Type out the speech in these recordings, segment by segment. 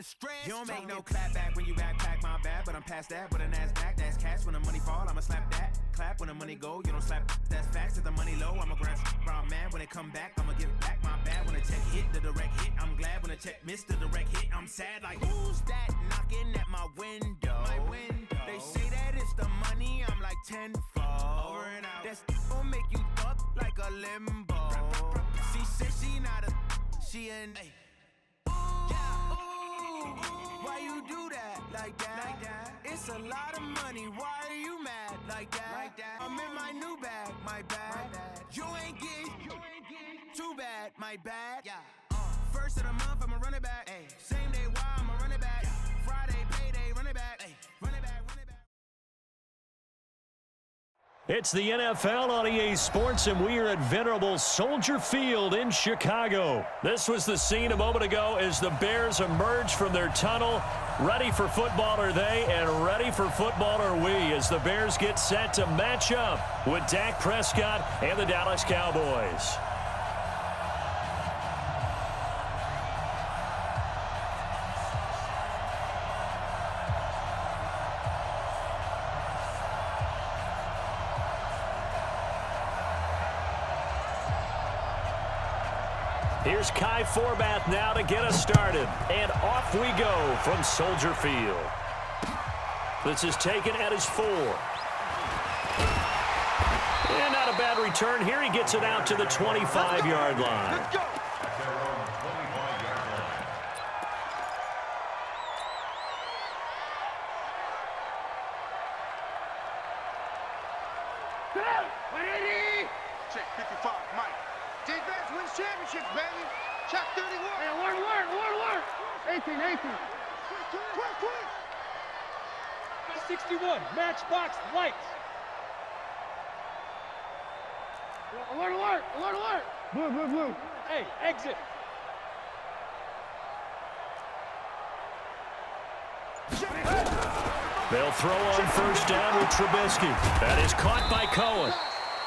the stress. You don't make no clap back when you backpack, my bad. But I'm past that with a NASDAQ, that's cash. When the money fall, I'ma slap that. Clap when the money go, you don't slap. That's facts. If the money low, I'ma grab brown man. When it come back, I'ma give back my bad. When the check hit, the direct hit, I'm glad. When the check missed the direct hit, I'm sad. Like, who's that knocking at my window? They say that it's the money, I'm like tenfold. Over and out. That's gon' make you fuck like a limbo. She said she not a, she an. Why you do that like that? It's a lot of money. Why are you mad like that? I'm in my new bag, my bad. You ain't getting too bad, my bad. First of the month, I'ma run it back. Same day, why I'ma run it back. Friday, payday, run it back. Run it back, run it back. It's the NFL on EA Sports, and we are at venerable Soldier Field in Chicago. This was the scene a moment ago as the Bears emerged from their tunnel. Ready for football are they, and ready for football are we, as the Bears get set to match up with Dak Prescott and the Dallas Cowboys. Here's Kai Forbath now to get us started. And off we go from Soldier Field. This is taken at his 4. And not a bad return here. He gets it out to the 25-yard line. Let's go. Check 55, Mike. Defense wins championships, baby. Check 31. Hey, alert. 18. Quick. 61, matchbox lights. Alert. Blue. Hey, exit. They'll throw on first down with Trubisky. That is caught by Cohen.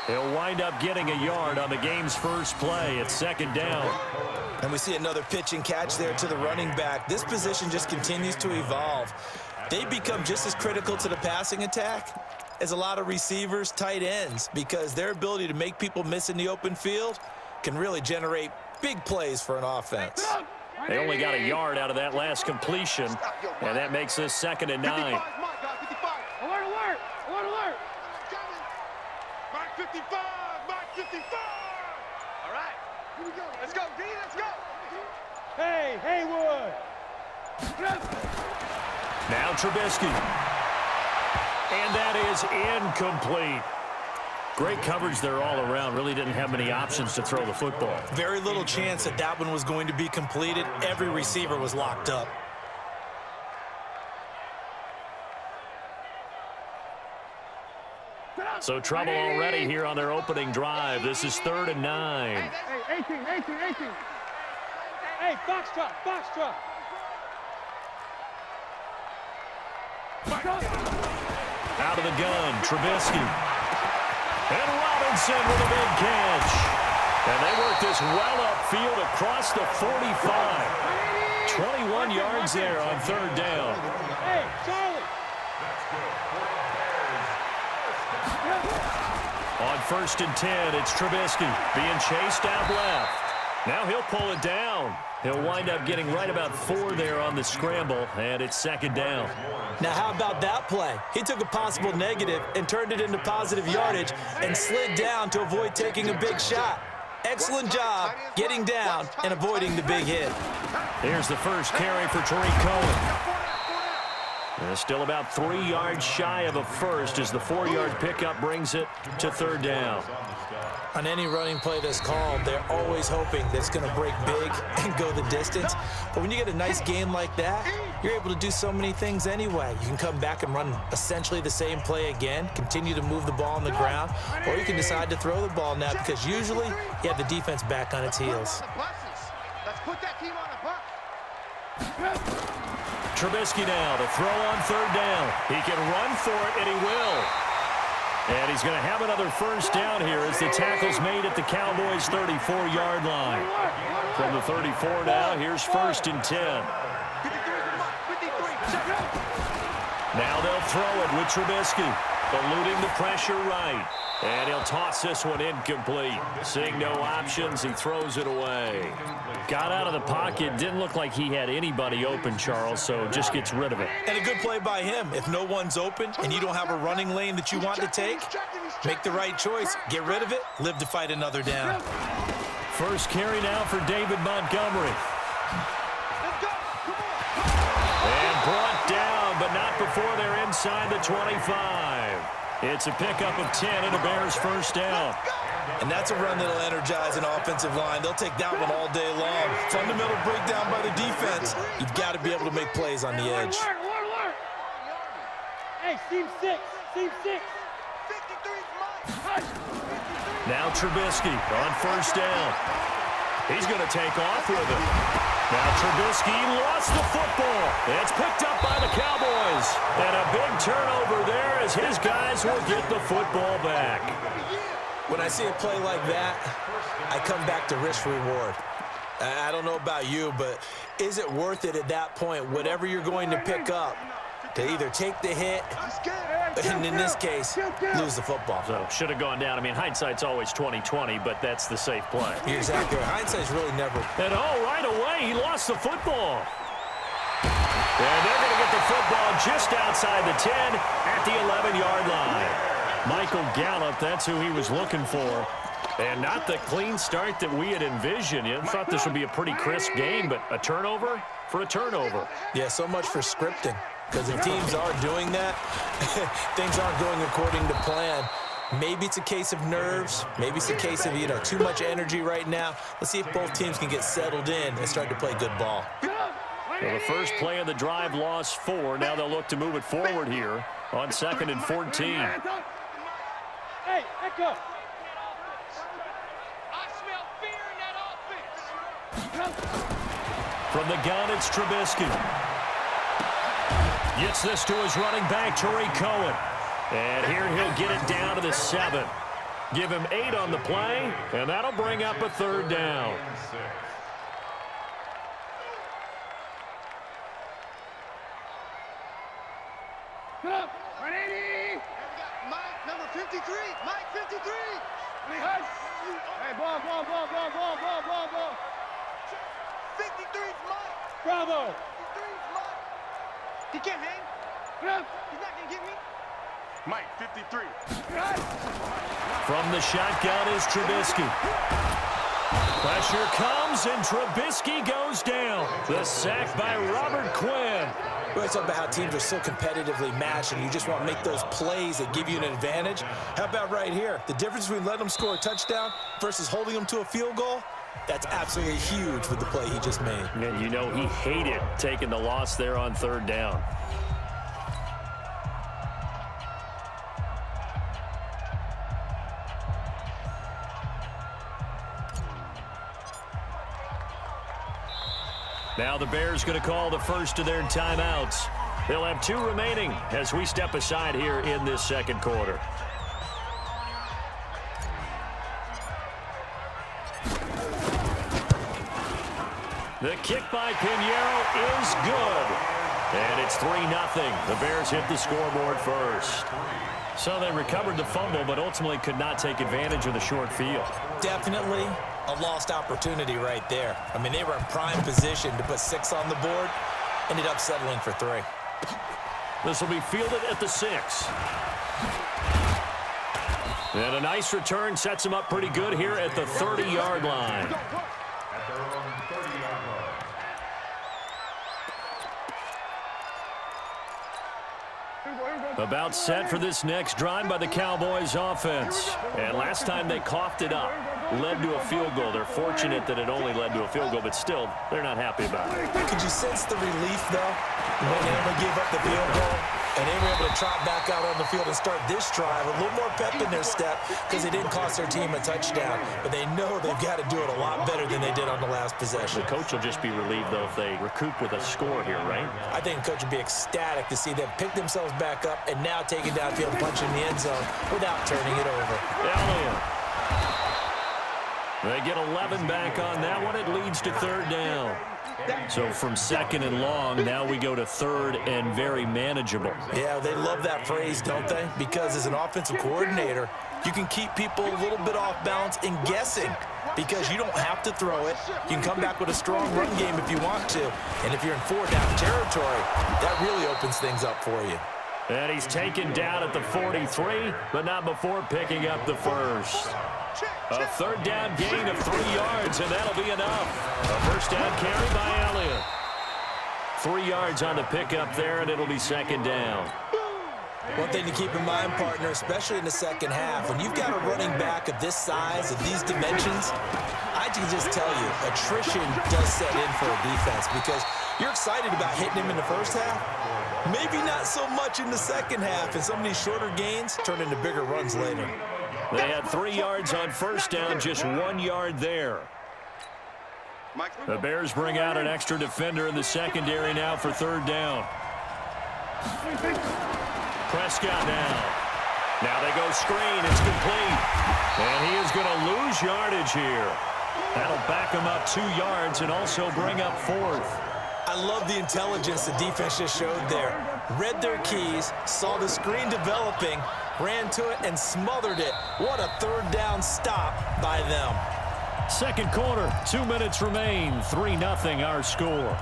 He'll wind up getting a yard on the game's first play. It's second down. And we see another pitch and catch there to the running back. This position just continues to evolve. They become just as critical to the passing attack as a lot of receivers, tight ends, because their ability to make people miss in the open field can really generate big plays for an offense. They only got a yard out of that last completion, and that makes this 2nd and 9. Alert. Mark 55. All right. Here we go. Let's go, D. Let's go. Hey, Haywood. Now Trubisky. And that is incomplete. Great coverage there all around. Really didn't have many options to throw the football. Very little chance that that one was going to be completed. Every receiver was locked up. So trouble already here on their opening drive. This is 3rd and 9. Hey, 18. Hey, Foxtrot. Out of the gun, Trubisky. And Robinson with a big catch. And they work this well upfield across the 45. 21 yards there on 3rd down. Hey, Charlie. On 1st and 10, it's Trubisky being chased out left. Now he'll pull it down. He'll wind up getting right about 4 there on the scramble, and it's 2nd down. Now, how about that play? He took a possible negative and turned it into positive yardage and slid down to avoid taking a big shot. Excellent job getting down and avoiding the big hit. Here's the first carry for Tariq Cohen. And still about 3 yards shy of a first as the 4-yard pickup brings it to 3rd down. On any running play that's called, they're always hoping that it's going to break big and go the distance. But when you get a nice game like that, you're able to do so many things anyway. You can come back and run essentially the same play again, continue to move the ball on the ground, or you can decide to throw the ball now because usually you have the defense back on its heels. Let's put that team on the bus. Trubisky now to throw on 3rd down. He can run for it, and he will. And he's going to have another first down here as the tackle's made at the Cowboys' 34-yard line. From the 34 now, here's 1st and 10. Now they'll throw it with Trubisky, eluding the pressure right. And he'll toss this one incomplete. Seeing no options, he throws it away. Got out of the pocket. Didn't look like he had anybody open, Charles, so just gets rid of it. And a good play by him. If no one's open and you don't have a running lane that you want to take, make the right choice. Get rid of it. Live to fight another down. First carry now for David Montgomery. And brought down, but not before they're inside the 25. It's a pickup of 10 and a Bears first down. And that's a run that'll energize an offensive line. They'll take that one all day long. Fundamental breakdown by the defense. You've got to be able to make plays on the edge. Hey, team 6. Team 6. Now Trubisky on first down. He's going to take off with it. Now Trubisky lost the football. It's picked up by the Cowboys. And a big turnover there as his guys will get the football back. When I see a play like that, I come back to risk-reward. I don't know about you, but is it worth it at that point, whatever you're going to pick up, to either take the hit, and in this case, lose the football? So should have gone down. I mean, hindsight's always 20/20, but that's the safe play. You're exactly right. Hindsight's really never. And right away, he lost the football. And they're going to get the football just outside the 10 at the 11-yard line. Michael Gallup, that's who he was looking for. And not the clean start that we had envisioned. You thought this would be a pretty crisp game, but a turnover for a turnover. Yeah, so much for scripting. Because if teams are doing that, things aren't going according to plan. Maybe it's a case of nerves. Maybe it's a case of, too much energy right now. Let's see if both teams can get settled in and start to play good ball. Well, the first play of the drive lost 4. Now they'll look to move it forward here on 2nd and 14. Hey, Echo. I smell fear in that offense. From the gun, it's Trubisky. Gets this to his running back, Tariq Cohen. And here he'll get it down to the 7. Give him 8 on the play, and that'll bring up a 3rd down. Mike, number 53. Mike, 53. Hey, ball. 53's Mike. Bravo. 53's Mike. He can't hang. He's not going to get me. Mike, 53. From the shotgun is Trubisky. Pressure comes, and Trubisky goes down. The sack by Robert Quinn. We always talk about how teams are so competitively matched and you just want to make those plays that give you an advantage. How about right here? The difference between letting them score a touchdown versus holding them to a field goal, that's absolutely huge with the play he just made. And he hated taking the loss there on 3rd down. Now the Bears going to call the first of their timeouts. They'll have 2 remaining as we step aside here in this 2nd quarter. The kick by Pinheiro is good. And it's 3-0. The Bears hit the scoreboard first. So they recovered the fumble, but ultimately could not take advantage of the short field. Definitely a lost opportunity right there. I mean, they were in prime position to put 6 on the board. Ended up settling for 3. This will be fielded at the 6. And a nice return sets him up pretty good here at the 30-yard line. About set for this next drive by the Cowboys offense. And last time they coughed it up, led to a field goal. They're fortunate that it only led to a field goal, but still, they're not happy about it. Could you sense the relief, though, when they ever gave up the field goal? And they were able to trot back out on the field and start this drive. A little more pep in their step because they didn't cost their team a touchdown. But they know they've got to do it a lot better than they did on the last possession. The coach will just be relieved, though, if they recoup with a score here, right? I think the coach would be ecstatic to see them pick themselves back up and now take it downfield, punch in the end zone without turning it over. Elliott. They get 11 back on that one. It leads to 3rd down. So from second and long, now we go to third and very manageable. Yeah, they love that phrase, don't they? Because as an offensive coordinator, you can keep people a little bit off balance and guessing because you don't have to throw it. You can come back with a strong run game if you want to. And if you're in 4-down territory, that really opens things up for you. And he's taken down at the 43, but not before picking up the first. A third down gain of 3 yards, and that'll be enough. A first down carry by Elliott. 3 yards on the pickup there, and it'll be second down. One thing to keep in mind, partner, especially in the second half, when you've got a running back of this size, of these dimensions, I can just tell you, attrition does set in for a defense because you're excited about hitting him in the first half. Maybe not so much in the second half, and some of these shorter gains turn into bigger runs later. They had 3 yards on first down, just 1 yard there. The Bears bring out an extra defender in the secondary now for third down. Prescott now. Now they go screen. It's complete. And he is going to lose yardage here. That'll back him up 2 yards and also bring up fourth. I love the intelligence the defense just showed there. Read their keys, saw the screen developing, ran to it, and smothered it. What a third down stop by them. Second quarter, 2 minutes remain. 3-0 our score.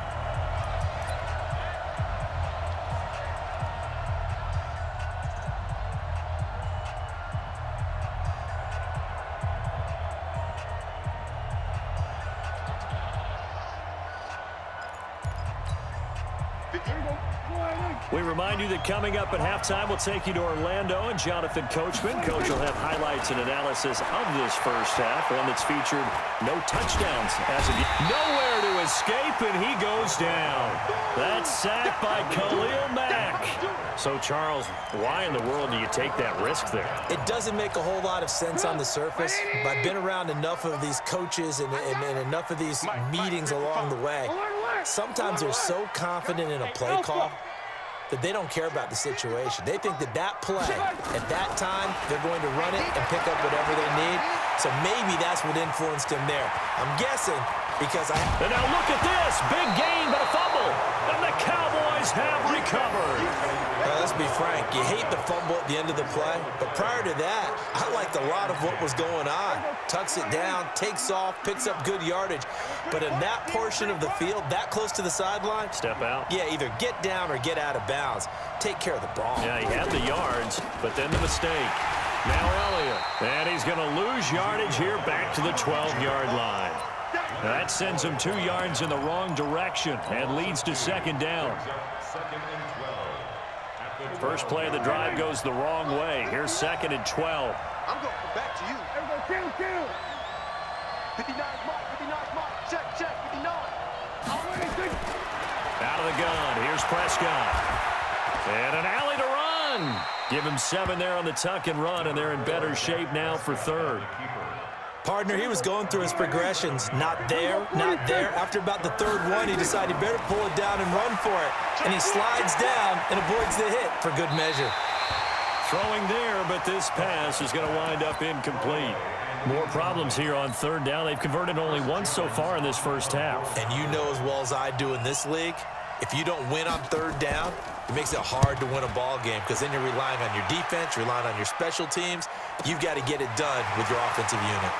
We remind you that coming up at halftime, we'll take you to Orlando and Jonathan Coachman. Coach will have highlights and analysis of this first half, one that's featured no touchdowns as of yet. Nowhere to escape, and he goes down. That's sacked by Khalil Mack. So, Charles, why in the world do you take that risk there? It doesn't make a whole lot of sense on the surface, but I've been around enough of these coaches and enough of these meetings along the way. Sometimes they're so confident in a play call that they don't care about the situation. They think that that play, at that time, they're going to run it and pick up whatever they need. So maybe that's what influenced him there. I'm guessing because And now look at this. Big gain, but a fumble. And the Cowboys have recovered. Now, let's be frank. You hate the fumble at the end of the play. But prior to that, I liked a lot of what was going on. Tucks it down, takes off, picks up good yardage. But in that portion of the field, that close to the sideline, step out. Yeah, either get down or get out of bounds. Take care of the ball. Yeah, he had the yards, but then the mistake. Now Elliott. And he's going to lose yardage here back to the 12-yard line. That sends him 2 yards in the wrong direction and leads to second down. First play of the drive goes the wrong way. Here's second and 12. I'm going back to you. Everybody, kill. 59 mark, 59 mark. Check, 59. Out of the gun. Here's Prescott. And an alley to run. Give him 7 there on the tuck and run, and they're in better shape now for third. Partner, he was going through his progressions. Not there, not there. After about the third one, he decided he better pull it down and run for it. And he slides down and avoids the hit for good measure. Throwing there, but this pass is going to wind up incomplete. More problems here on third down. They've converted only once so far in this first half. And you know as well as I do in this league, if you don't win on third down, it makes it hard to win a ball game because then you're relying on your defense, you're relying on your special teams. You've got to get it done with your offensive unit.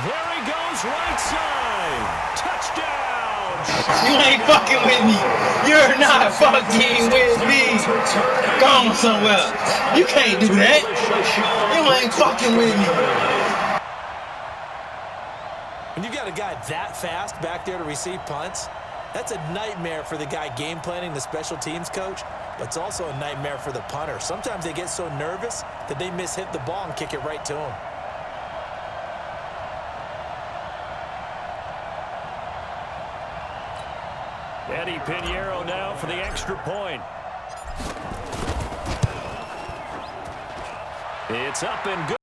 There he goes, right side. Touchdown. You ain't fucking with me. You're not fucking with me. Go on somewhere. You can't do that. You ain't fucking with me. When you got a guy that fast back there to receive punts, that's a nightmare for the guy game planning, the special teams coach, but it's also a nightmare for the punter. Sometimes they get so nervous that they mishit the ball and kick it right to him. Eddie Pinheiro now for the extra point. It's up and good.